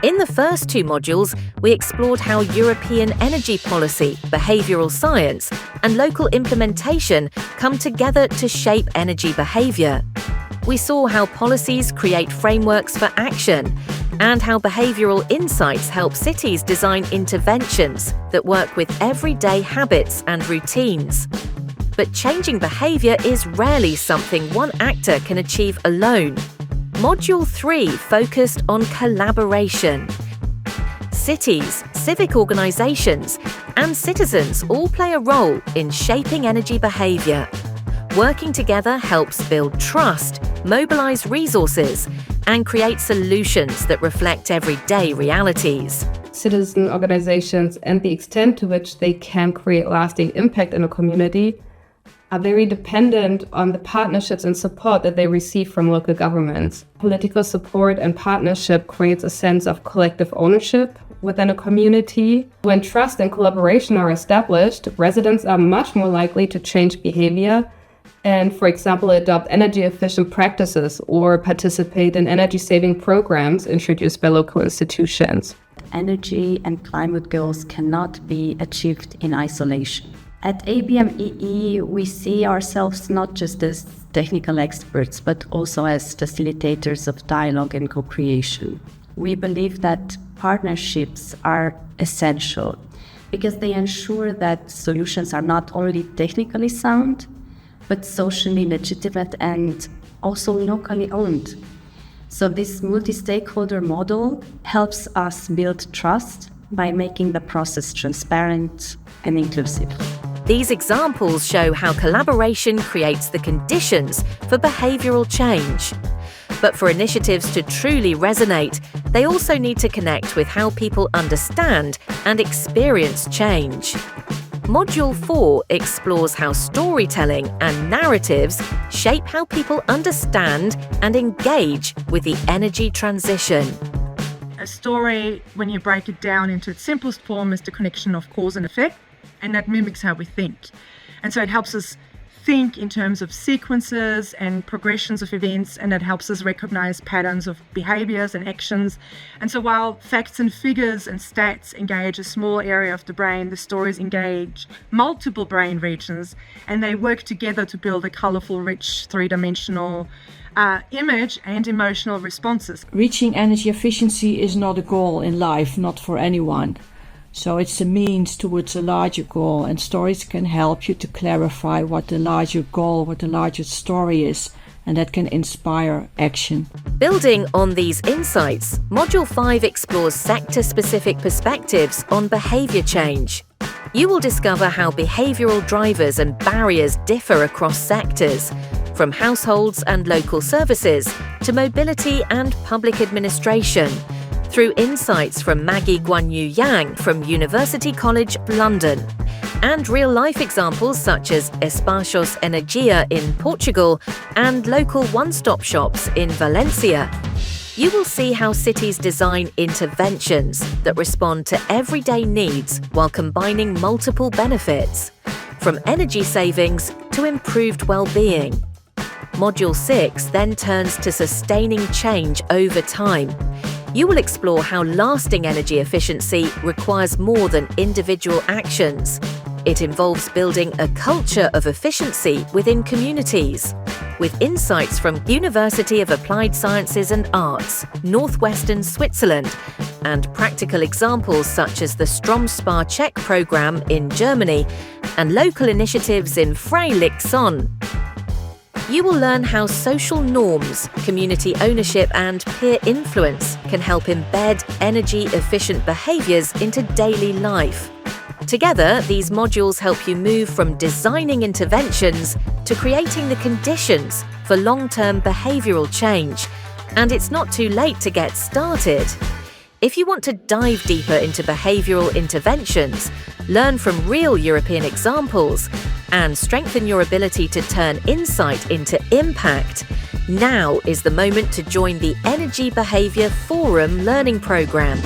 In the first two modules, we explored how European energy policy, behavioural science, and local implementation come together to shape energy behaviour. We saw how policies create frameworks for action and how behavioural insights help cities design interventions that work with everyday habits and routines. But changing behaviour is rarely something one actor can achieve alone. Module 3 focused on collaboration. Cities, civic organisations, and citizens all play a role in shaping energy behaviour. Working together helps build trust, mobilise resources, and create solutions that reflect everyday realities. Citizen organizations and the extent to which they can create lasting impact in a community are very dependent on the partnerships and support that they receive from local governments. Political support and partnership creates a sense of collective ownership within a community. When trust and collaboration are established, residents are much more likely to change behavior and, for example, adopt energy-efficient practices or participate in energy-saving programs introduced by local institutions. Energy and climate goals cannot be achieved in isolation. At ABMEE, we see ourselves not just as technical experts, but also as facilitators of dialogue and co-creation. We believe that partnerships are essential because they ensure that solutions are not only technically sound, but socially legitimate and also locally owned. So this multi-stakeholder model helps us build trust by making the process transparent and inclusive. These examples show how collaboration creates the conditions for behavioural change. But for initiatives to truly resonate, they also need to connect with how people understand and experience change. Module 4 explores how storytelling and narratives shape how people understand and engage with the energy transition. A story, when you break it down into its simplest form, is the connection of cause and effect, and that mimics how we think. And so it helps us think in terms of sequences and progressions of events, and it helps us recognize patterns of behaviors and actions. And so while facts and figures and stats engage a small area of the brain, the stories engage multiple brain regions, and they work together to build a colorful, rich, three-dimensional image and emotional responses. Reaching energy efficiency is not a goal in life, not for anyone. So it's a means towards a larger goal, and stories can help you to clarify what the larger goal, what the larger story is, and that can inspire action. Building on these insights, Module 5 explores sector-specific perspectives on behaviour change. You will discover how behavioural drivers and barriers differ across sectors, from households and local services to mobility and public administration, through insights from Maggie Guanyu Yang from University College London, and real-life examples such as Espaços Energia in Portugal and local one-stop shops in Valencia. You will see how cities design interventions that respond to everyday needs while combining multiple benefits, from energy savings to improved well-being. Module 6 then turns to sustaining change over time. You will explore how lasting energy efficiency requires more than individual actions. It involves building a culture of efficiency within communities, with insights from University of Applied Sciences and Arts, Northwestern Switzerland, and practical examples such as the Stromspar Check program in Germany and local initiatives in Freilich-Sonn. You will learn how social norms, community ownership, and peer influence can help embed energy-efficient behaviours into daily life. Together, these modules help you move from designing interventions to creating the conditions for long-term behavioural change. And it's not too late to get started. If you want to dive deeper into behavioural interventions, learn from real European examples, and strengthen your ability to turn insight into impact, now is the moment to join the Energy Behaviour Forum learning programme.